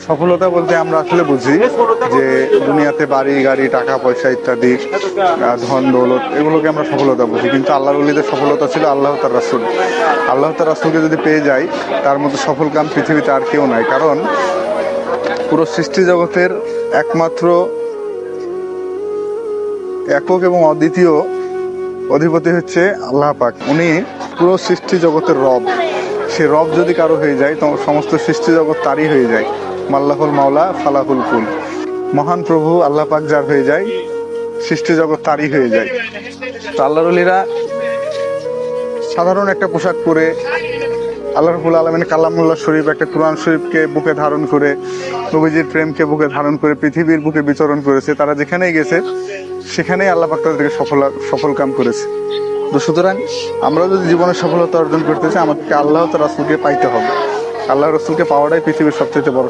সফলতা বলতে আমরা আসলে বুঝি যে দুনিয়াতে বাড়ি গাড়ি টাকা পয়সা ইত্যাদি ধন দৌলত এগুলোকে আমরা সফলতা বুঝি, কিন্তু আল্লাহর ওলিদের সফলতা ছিল আল্লাহ তার রাসূল। আল্লাহ তার রাসূলকে যদি পেয়ে যাই তার মতো সফল কাম পৃথিবীতে আর কেউ নাই। কারণ পুরো সৃষ্টি জগতের একমাত্র একক এবং অদ্বিতীয় অধিপতি হচ্ছে আল্লাহ পাক। উনি পুরো সৃষ্টি জগতের রব। সে রব যদি কারো হয়ে যায় তো সমস্ত সৃষ্টি জগৎ তারই হয়ে যায়। মাল্লাহুল মাওলা ফালাহুল কুল। মহান প্রভু আল্লাহ পাক যার হয়ে যায় সৃষ্টি জগৎ তারই হয়ে যায়। তো আল্লাহর ওলিরা সাধারণ একটা পোশাক পরে আল্লাহ রাব্বুল আলামিন কালামুল্লাহ শরীফ একটা কোরআন শরীফকে বুকে ধারণ করে নবীজির প্রেমকে বুকে ধারণ করে পৃথিবীর বুকে বিচরণ করেছে। তারা যেখানেই গেছে সেখানেই আল্লাহ পাক তাদেরকে সফল কাম করেছে। তো সুতরাং আমরা যদি জীবনে সফলতা অর্জন করতে চাই আমাদেরকে আল্লাহ তার রাসূলকে পাইতে হবে। আল্লাহ রাসূলকে পাওয়াটাই পৃথিবীর সবচেয়ে বড়